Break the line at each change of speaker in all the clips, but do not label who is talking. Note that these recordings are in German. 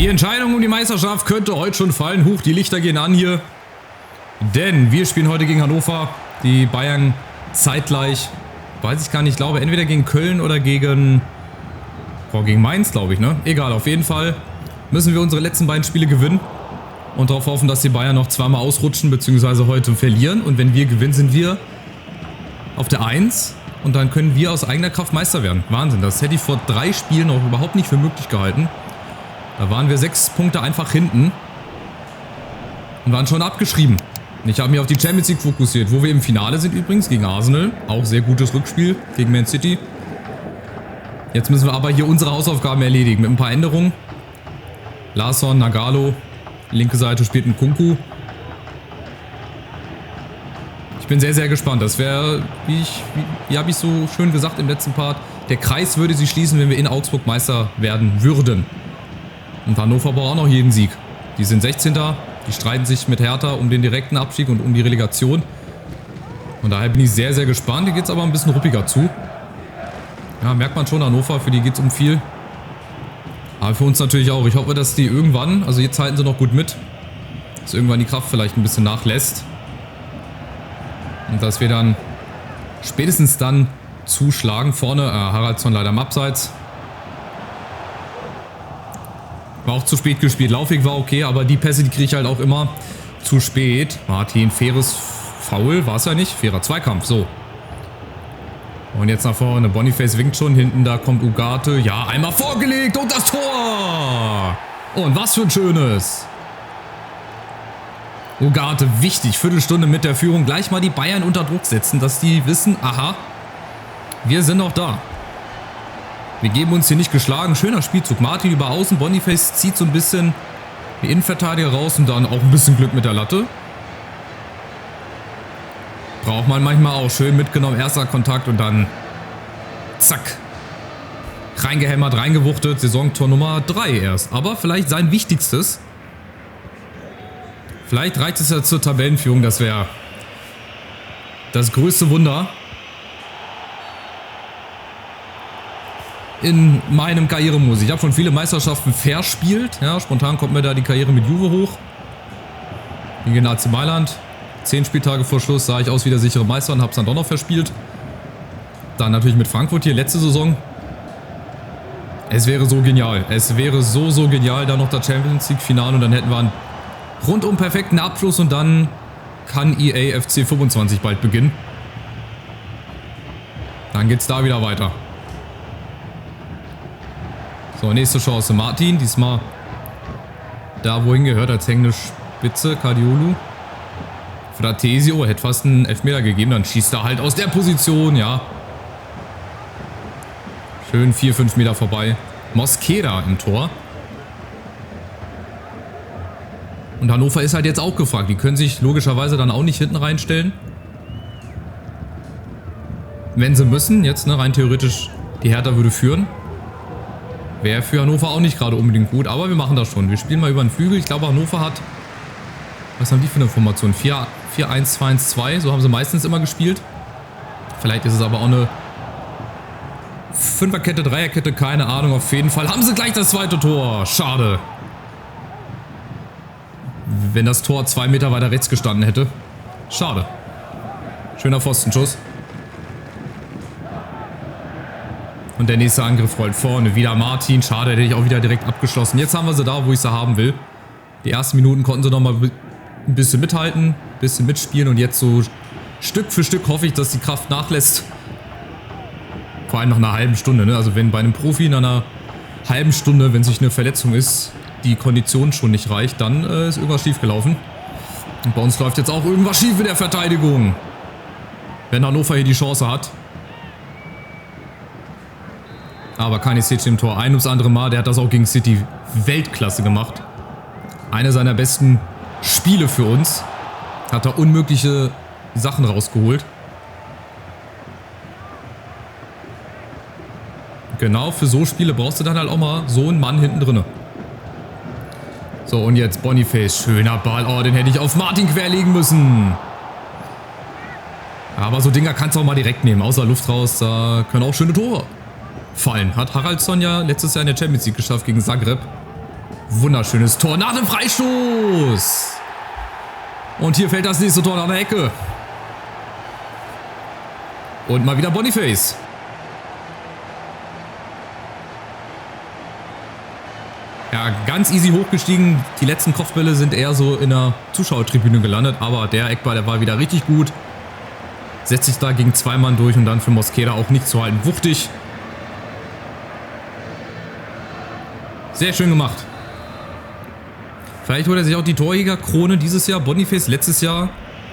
Die Entscheidung um die Meisterschaft könnte heute schon fallen. Huch, die Lichter gehen an hier. Denn wir spielen heute gegen Hannover. Die Bayern zeitgleich. Weiß ich gar nicht. Ich glaube, entweder gegen Köln oder gegen Mainz, glaube ich, ne? Egal, auf jeden Fall müssen wir unsere letzten beiden Spiele gewinnen. Und darauf hoffen, dass die Bayern noch zweimal ausrutschen, beziehungsweise heute verlieren. Und wenn wir gewinnen, sind wir auf der 1. Und dann können wir aus eigener Kraft Meister werden. Wahnsinn, das hätte ich vor 3 Spielen auch überhaupt nicht für möglich gehalten. Da waren wir 6 Punkte einfach hinten. Und waren schon abgeschrieben. Ich habe mich auf die Champions League fokussiert, wo wir im Finale sind übrigens, gegen Arsenal. Auch sehr gutes Rückspiel gegen Man City. Jetzt müssen wir aber hier unsere Hausaufgaben erledigen mit ein paar Änderungen. Larsson, Nagalo, linke Seite spielt ein Kunku. Ich bin sehr, sehr gespannt. Das wäre, wie habe ich so schön gesagt im letzten Part, der Kreis würde sich schließen, wenn wir in Augsburg Meister werden würden. Und Hannover braucht auch noch jeden Sieg. Die sind 16. Die streiten sich mit Hertha um den direkten Abstieg und um die Relegation. Und daher bin ich sehr, sehr gespannt. Hier geht es aber ein bisschen ruppiger zu. Ja, merkt man schon, Hannover, für die geht es um viel. Aber für uns natürlich auch. Ich hoffe, dass die irgendwann, also jetzt halten sie noch gut mit, dass irgendwann die Kraft vielleicht ein bisschen nachlässt. Und dass wir dann spätestens dann zuschlagen. Vorne Haraldsson leider am Abseits. War auch zu spät gespielt. Laufweg war okay, aber die Pässe, die kriege ich halt auch immer zu spät. Martin, faires Foul, war es ja nicht. Fairer Zweikampf, so. Und jetzt nach vorne. Boniface winkt schon. Hinten, da kommt Ugarte. Ja, einmal vorgelegt und das Tor! Und was für ein schönes. Ugarte, wichtig. Viertelstunde mit der Führung. Gleich mal die Bayern unter Druck setzen, dass die wissen, aha, wir sind noch da. Wir geben uns hier nicht geschlagen. Schöner Spielzug. Martin über außen. Boniface zieht so ein bisschen die Innenverteidiger raus und dann auch ein bisschen Glück mit der Latte. Braucht man manchmal auch. Schön mitgenommen. Erster Kontakt und dann zack. Reingehämmert, reingewuchtet. Saisontor Nummer 3 erst. Aber vielleicht sein wichtigstes. Vielleicht reicht es ja zur Tabellenführung. Das wäre das größte Wunder in meinem Karrieremodus. Ich habe schon viele Meisterschaften verspielt. Ja, spontan kommt mir da die Karriere mit Juve hoch. Gegen AC Mailand. 10 Spieltage vor Schluss sah ich aus wie der sichere Meister und habe es dann doch noch verspielt. Dann natürlich mit Frankfurt hier letzte Saison. Es wäre so genial. Es wäre so genial. Dann noch das Champions League Finale und dann hätten wir einen rundum perfekten Abschluss und dann kann EA FC 25 bald beginnen. Dann geht's da wieder weiter. So, nächste Chance. Martin, diesmal da, wohin gehört, als hängende Spitze. Kadiolu. Fratesio, hätte fast einen Elfmeter gegeben, dann schießt er halt aus der Position, ja. Schön 4-5 Meter vorbei. Mosquera im Tor. Und Hannover ist halt jetzt auch gefragt. Die können sich logischerweise dann auch nicht hinten reinstellen. Wenn sie müssen, jetzt, ne, rein theoretisch, die Hertha würde führen. Wäre für Hannover auch nicht gerade unbedingt gut, aber wir machen das schon. Wir spielen mal über den Flügel. Ich glaube, Hannover hat... Was haben die für eine Formation? 4-1-2-1-2, so haben sie meistens immer gespielt. Vielleicht ist es aber auch eine Fünferkette, Dreierkette, keine Ahnung. Auf jeden Fall haben sie gleich das zweite Tor. Schade. Wenn das Tor 2 Meter weiter rechts gestanden hätte. Schade. Schöner Pfostenschuss. Und der nächste Angriff rollt vorne. Wieder Martin. Schade, hätte ich auch wieder direkt abgeschlossen. Jetzt haben wir sie da, wo ich sie haben will. Die ersten Minuten konnten sie nochmal ein bisschen mithalten, ein bisschen mitspielen. Und jetzt so Stück für Stück hoffe ich, dass die Kraft nachlässt. Vor allem nach einer halben Stunde. Ne? Also wenn bei einem Profi in einer halben Stunde, wenn sich eine Verletzung ist, die Kondition schon nicht reicht, dann ist irgendwas schief gelaufen. Und bei uns läuft jetzt auch irgendwas schief in der Verteidigung. Wenn Hannover hier die Chance hat. Aber Kanisic im Tor. Ein ums andere Mal. Der hat das auch gegen City Weltklasse gemacht. Eine seiner besten Spiele für uns. Hat da unmögliche Sachen rausgeholt. Genau, für so Spiele brauchst du dann halt auch mal so einen Mann hinten drinne. So, und jetzt Boniface. Schöner Ball. Oh, den hätte ich auf Martin querlegen müssen. Aber so Dinger kannst du auch mal direkt nehmen. Außer Luft raus, da können auch schöne Tore fallen. Hat Haraldsson ja letztes Jahr in der Champions League geschafft gegen Zagreb. Wunderschönes Tor nach dem Freistoß. Und hier fällt das nächste Tor nach der Ecke. Und mal wieder Boniface. Ja, ganz easy hochgestiegen. Die letzten Kopfbälle sind eher so in der Zuschauertribüne gelandet. Aber der Eckball, der war wieder richtig gut. Setzt sich da gegen 2 Mann durch und dann für Mosquera auch nicht zu halten. Wuchtig. Sehr schön gemacht. Vielleicht holt er sich auch die Torjägerkrone dieses Jahr. Boniface letztes Jahr.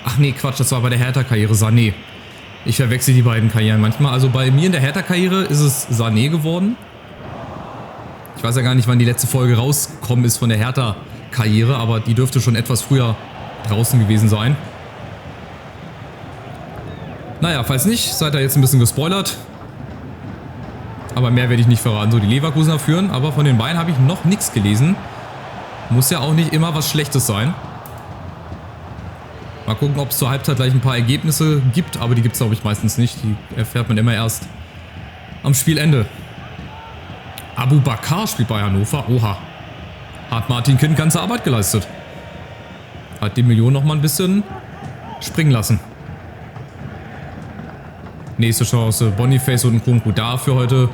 Ach nee, Quatsch, das war bei der Hertha-Karriere. Sané. Ich verwechsel die beiden Karrieren manchmal. Also bei mir in der Hertha-Karriere ist es Sané geworden. Ich weiß ja gar nicht, wann die letzte Folge rausgekommen ist von der Hertha-Karriere, aber die dürfte schon etwas früher draußen gewesen sein. Naja, falls nicht, seid ihr jetzt ein bisschen gespoilert. Aber mehr werde ich nicht verraten. So, die Leverkusener führen, aber von den Bayern habe ich noch nichts gelesen. Muss ja auch nicht immer was Schlechtes sein. Mal gucken, ob es zur Halbzeit gleich ein paar Ergebnisse gibt, aber die gibt es, glaube ich, meistens nicht. Die erfährt man immer erst am Spielende. Abu Bakar spielt bei Hannover. Oha. Hat Martin Kind ganze Arbeit geleistet. Hat die Million noch mal ein bisschen springen lassen. Nächste Chance. Boniface und Nkunku da für heute.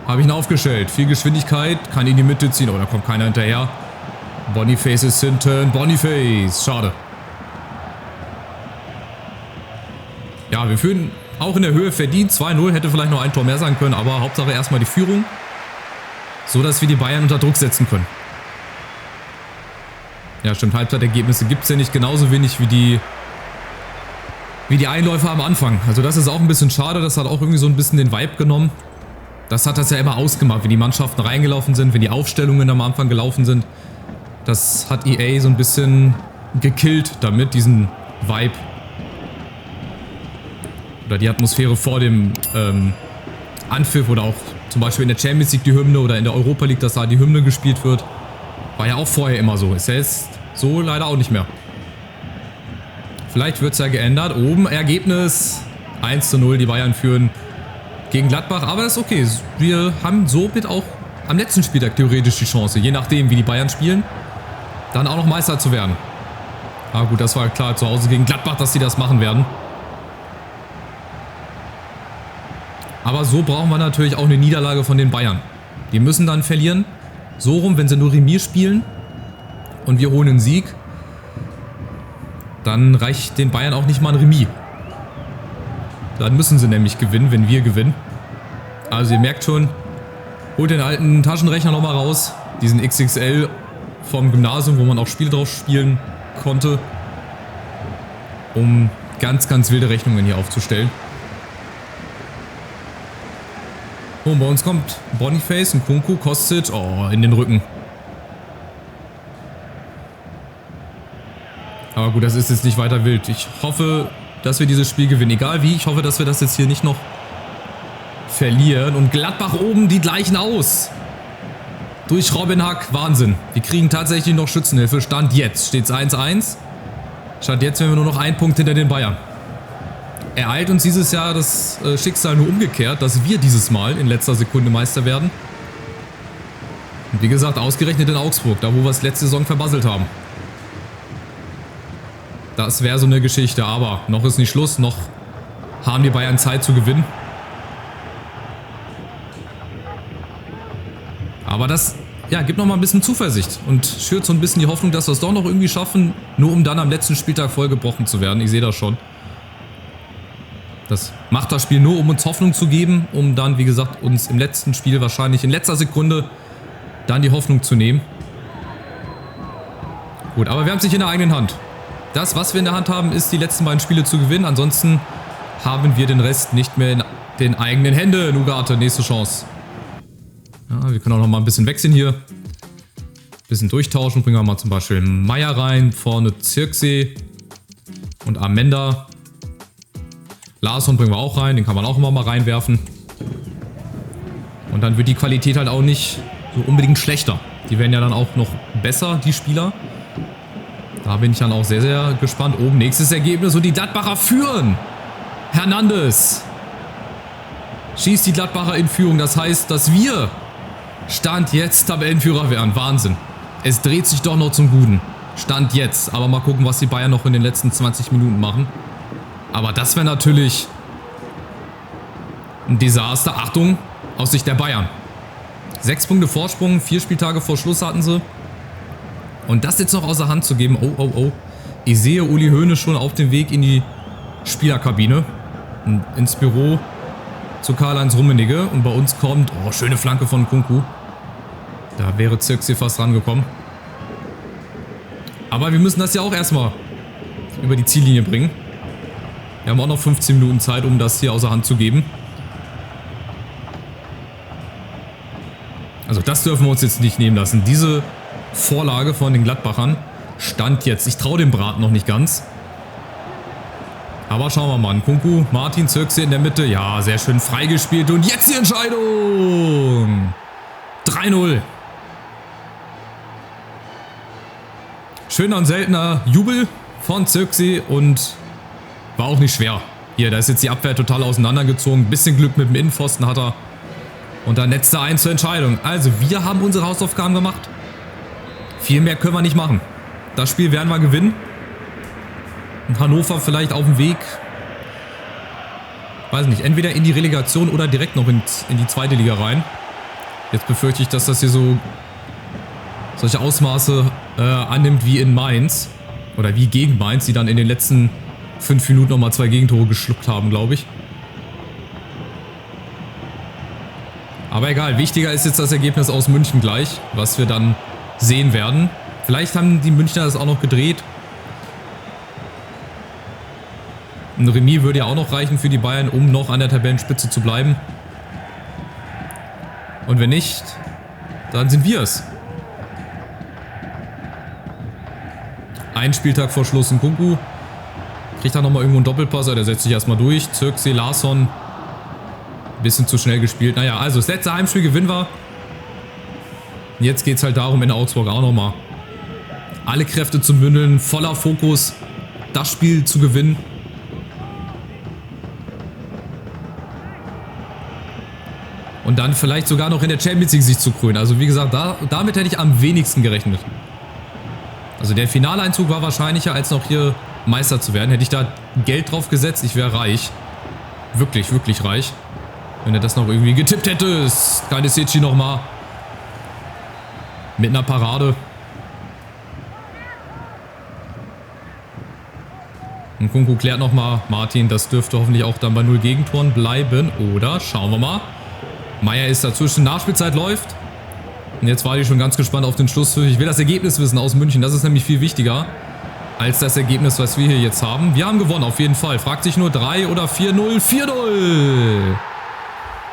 Habe ich ihn aufgestellt. Viel Geschwindigkeit. Kann in die Mitte ziehen. Oh, da kommt keiner hinterher. Boniface ist hinten. Boniface. Schade. Ja, wir führen auch in der Höhe verdient. 2-0. Hätte vielleicht noch ein Tor mehr sein können. Aber Hauptsache erstmal die Führung. So, dass wir die Bayern unter Druck setzen können. Ja, stimmt. Halbzeitergebnisse gibt es ja nicht. Genauso wenig wie die Einläufe am Anfang. Also das ist auch ein bisschen schade. Das hat auch irgendwie so ein bisschen den Vibe genommen. Das hat das ja immer ausgemacht, wenn die Mannschaften reingelaufen sind, wenn die Aufstellungen am Anfang gelaufen sind. Das hat EA so ein bisschen gekillt damit, diesen Vibe. Oder die Atmosphäre vor dem Anpfiff oder auch zum Beispiel in der Champions League die Hymne oder in der Europa League, dass da die Hymne gespielt wird. War ja auch vorher immer so. Ist ja jetzt so leider auch nicht mehr. Vielleicht wird es ja geändert. Oben Ergebnis 1:0. Die Bayern führen gegen Gladbach. Aber das ist okay. Wir haben somit auch am letzten Spieltag theoretisch die Chance, je nachdem wie die Bayern spielen, dann auch noch Meister zu werden. Aber gut, das war klar zu Hause gegen Gladbach, dass sie das machen werden. Aber so brauchen wir natürlich auch eine Niederlage von den Bayern. Die müssen dann verlieren. So rum, wenn sie nur Remis spielen und wir holen einen Sieg, dann reicht den Bayern auch nicht mal ein Remis. Dann müssen sie nämlich gewinnen, wenn wir gewinnen. Also ihr merkt schon, holt den alten Taschenrechner nochmal raus. Diesen XXL vom Gymnasium, wo man auch Spiele drauf spielen konnte. Um ganz, ganz wilde Rechnungen hier aufzustellen. Und bei uns kommt Boniface, Nkunku, Kostic, oh, in den Rücken. Aber gut, das ist jetzt nicht weiter wild. Ich hoffe, dass wir dieses Spiel gewinnen. Egal wie, ich hoffe, dass wir das jetzt hier nicht noch verlieren. Und Gladbach oben, die gleichen aus. Durch Robin Hack, Wahnsinn. Die kriegen tatsächlich noch Schützenhilfe. Stand jetzt, steht es 1:1. Stand jetzt, wenn wir nur noch einen Punkt hinter den Bayern. Ereilt uns dieses Jahr das Schicksal nur umgekehrt, dass wir dieses Mal in letzter Sekunde Meister werden. Und wie gesagt, ausgerechnet in Augsburg, da wo wir es letzte Saison verbasselt haben. Das wäre so eine Geschichte, aber noch ist nicht Schluss, noch haben die Bayern Zeit zu gewinnen. Aber das, ja, gibt noch mal ein bisschen Zuversicht und schürt so ein bisschen die Hoffnung, dass wir es doch noch irgendwie schaffen, nur um dann am letzten Spieltag vollgebrochen zu werden. Ich sehe das schon. Das macht das Spiel nur, um uns Hoffnung zu geben, um dann, wie gesagt, uns im letzten Spiel wahrscheinlich in letzter Sekunde dann die Hoffnung zu nehmen. Gut, aber wir haben es nicht in der eigenen Hand. Das, was wir in der Hand haben, ist, die letzten beiden Spiele zu gewinnen. Ansonsten haben wir den Rest nicht mehr in den eigenen Händen. Ugarte, nächste Chance. Ja, wir können auch noch mal ein bisschen wechseln hier. Ein bisschen durchtauschen. Bringen wir mal zum Beispiel Meier rein. Vorne Zirksee und Amenda. Larsson bringen wir auch rein. Den kann man auch immer mal reinwerfen. Und dann wird die Qualität halt auch nicht so unbedingt schlechter. Die werden ja dann auch noch besser, die Spieler. Da bin ich dann auch sehr, sehr gespannt. Oben nächstes Ergebnis und die Gladbacher führen. Hernandez schießt die Gladbacher in Führung. Das heißt, dass wir Stand jetzt Tabellenführer wären. Wahnsinn. Es dreht sich doch noch zum Guten. Stand jetzt. Aber mal gucken, was die Bayern noch in den letzten 20 Minuten machen. Aber das wäre natürlich ein Desaster. Achtung, aus Sicht der Bayern. 6 Punkte Vorsprung, 4 Spieltage vor Schluss hatten sie. Und das jetzt noch außer Hand zu geben. Oh, oh, oh. Ich sehe Uli Hoeneß schon auf dem Weg in die Spielerkabine. Ins Büro zu Karl-Heinz Rummenigge. Und bei uns kommt... Oh, schöne Flanke von Nkunku. Da wäre Zirkzee fast rangekommen. Aber wir müssen das ja auch erstmal über die Ziellinie bringen. Wir haben auch noch 15 Minuten Zeit, um das hier außer Hand zu geben. Also das dürfen wir uns jetzt nicht nehmen lassen. Diese Vorlage von den Gladbachern stand jetzt. Ich traue dem Braten noch nicht ganz. Aber schauen wir mal. Nkunku, Martin, Zirkzee in der Mitte. Ja, sehr schön freigespielt. Und jetzt die Entscheidung. 3-0. Schöner und seltener Jubel von Zirkzee und war auch nicht schwer. Hier, da ist jetzt die Abwehr total auseinandergezogen. Bisschen Glück mit dem Innenpfosten hat er. Und dann letzter 1 zur Entscheidung. Also, wir haben unsere Hausaufgaben gemacht. Viel mehr können wir nicht machen. Das Spiel werden wir gewinnen. Und Hannover vielleicht auf dem Weg. Weiß nicht, entweder in die Relegation oder direkt noch in die zweite Liga rein. Jetzt befürchte ich, dass das hier so solche Ausmaße annimmt wie in Mainz. Oder wie gegen Mainz, die dann in den letzten 5 Minuten nochmal 2 Gegentore geschluckt haben, glaube ich. Aber egal, wichtiger ist jetzt das Ergebnis aus München gleich, was wir dann sehen werden. Vielleicht haben die Münchner das auch noch gedreht. Ein Remis würde ja auch noch reichen für die Bayern, um noch an der Tabellenspitze zu bleiben. Und wenn nicht, dann sind wir es. Ein Spieltag vor Schluss Nkunku. Kriegt da nochmal irgendwo einen Doppelpass, der setzt sich erstmal durch. Zirkzee, Larsson. Bisschen zu schnell gespielt. Naja, also das letzte Heimspiel gewinnen wir. Jetzt geht es halt darum, in Augsburg auch nochmal alle Kräfte zu bündeln, voller Fokus, das Spiel zu gewinnen. Und dann vielleicht sogar noch in der Champions League sich zu krönen. Also wie gesagt, damit hätte ich am wenigsten gerechnet. Also der Finaleinzug war wahrscheinlicher, als noch hier Meister zu werden. Hätte ich da Geld drauf gesetzt, ich wäre reich. Wirklich, wirklich reich. Wenn er das noch irgendwie getippt hätte, ist Kalisic nochmal mit einer Parade. Nkunku klärt nochmal. Martin, das dürfte hoffentlich auch dann bei 0 Gegentoren bleiben. Oder, schauen wir mal. Meier ist dazwischen, Nachspielzeit läuft. Und jetzt war ich schon ganz gespannt auf den Schluss. Ich will das Ergebnis wissen aus München. Das ist nämlich viel wichtiger als das Ergebnis, was wir hier jetzt haben. Wir haben gewonnen, auf jeden Fall. Fragt sich nur 3 oder 4-0. 4-0.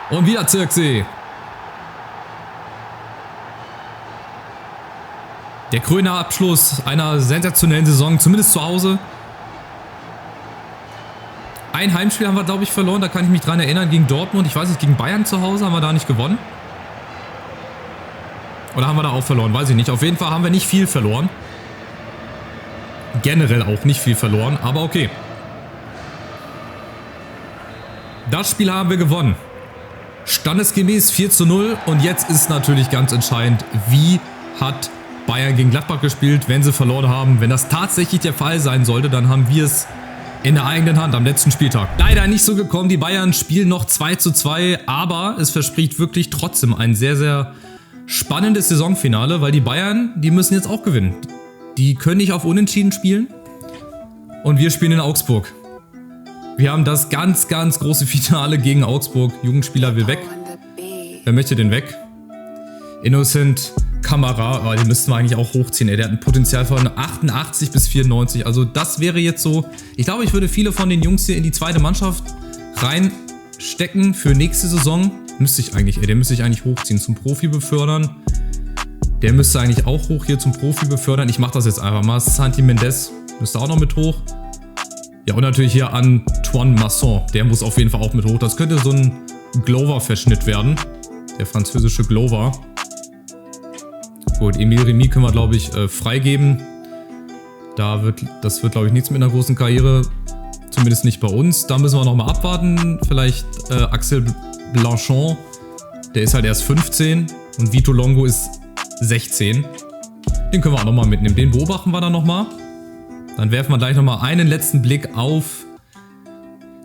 Und wieder Zirkzee. Der Kröner Abschluss einer sensationellen Saison, zumindest zu Hause. Ein Heimspiel haben wir, glaube ich, verloren. Da kann ich mich dran erinnern, gegen Dortmund. Ich weiß nicht, gegen Bayern zu Hause haben wir da nicht gewonnen. Oder haben wir da auch verloren? Weiß ich nicht. Auf jeden Fall haben wir nicht viel verloren. Generell auch nicht viel verloren, aber okay. Das Spiel haben wir gewonnen. Standesgemäß 4:0 und jetzt ist natürlich ganz entscheidend, wie hat Bayern gegen Gladbach gespielt, wenn sie verloren haben. Wenn das tatsächlich der Fall sein sollte, dann haben wir es in der eigenen Hand am letzten Spieltag. Leider nicht so gekommen, die Bayern spielen noch 2:2, aber es verspricht wirklich trotzdem ein sehr, sehr spannendes Saisonfinale, weil die Bayern, die müssen jetzt auch gewinnen. Die können nicht auf Unentschieden spielen und wir spielen in Augsburg. Wir haben das ganz, ganz große Finale gegen Augsburg. Jugendspieler will weg. Wer möchte denn weg? Innocent Kamara, oh, den müssten wir eigentlich auch hochziehen. Der hat ein Potenzial von 88 bis 94. Also das wäre jetzt so... Ich glaube, ich würde viele von den Jungs hier in die zweite Mannschaft reinstecken für nächste Saison. Den müsste ich eigentlich hochziehen, zum Profi befördern. Der müsste eigentlich auch hoch hier zum Profi befördern. Ich mache das jetzt einfach mal. Santi Mendes müsste auch noch mit hoch. Ja, und natürlich hier Antoine Masson. Der muss auf jeden Fall auch mit hoch. Das könnte so ein Glover-Verschnitt werden. Der französische Glover. Gut, Emile Remis können wir, glaube ich, freigeben. Das wird, glaube ich, nichts mit einer großen Karriere. Zumindest nicht bei uns. Da müssen wir nochmal abwarten. Vielleicht Axel Blanchon. Der ist halt erst 15. Und Vito Longo ist 16. Den können wir auch nochmal mitnehmen. Den beobachten wir dann nochmal. Dann werfen wir gleich nochmal einen letzten Blick auf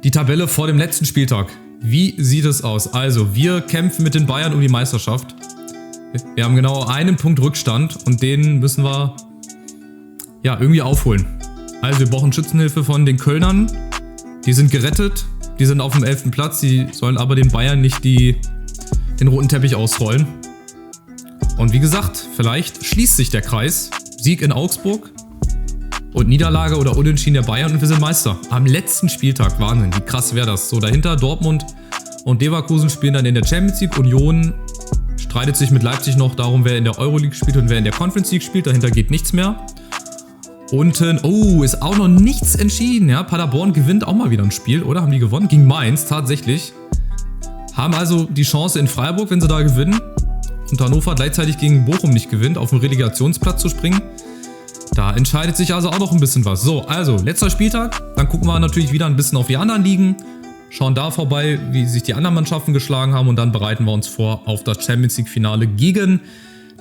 die Tabelle vor dem letzten Spieltag. Wie sieht es aus? Also, wir kämpfen mit den Bayern um die Meisterschaft. Wir haben genau einen Punkt Rückstand und den müssen wir ja irgendwie aufholen. Also, wir brauchen Schützenhilfe von den Kölnern. Die sind gerettet. Die sind auf dem 11. Platz. Die sollen aber den Bayern nicht den roten Teppich ausrollen. Und wie gesagt, vielleicht schließt sich der Kreis. Sieg in Augsburg und Niederlage oder Unentschieden der Bayern und wir sind Meister. Am letzten Spieltag, Wahnsinn, wie krass wäre das. So, dahinter Dortmund und Leverkusen spielen dann in der Champions League. Union streitet sich mit Leipzig noch darum, wer in der Euroleague spielt und wer in der Conference League spielt. Dahinter geht nichts mehr. Unten, oh, ist auch noch nichts entschieden. Ja, Paderborn gewinnt auch mal wieder ein Spiel, oder? Haben die gewonnen? Gegen Mainz, tatsächlich. Haben also die Chance in Freiburg, wenn sie da gewinnen. Und Hannover gleichzeitig gegen Bochum nicht gewinnt, auf den Relegationsplatz zu springen. Da entscheidet sich also auch noch ein bisschen was. So, also letzter Spieltag. Dann gucken wir natürlich wieder ein bisschen auf die anderen Ligen. Schauen da vorbei, wie sich die anderen Mannschaften geschlagen haben. Und dann bereiten wir uns vor auf das Champions League Finale gegen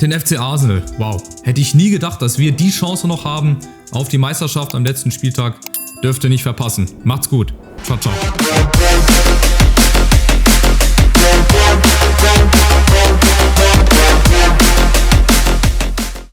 den FC Arsenal. Wow, hätte ich nie gedacht, dass wir die Chance noch haben auf die Meisterschaft am letzten Spieltag. Dürft ihr nicht verpassen. Macht's gut. Ciao, ciao.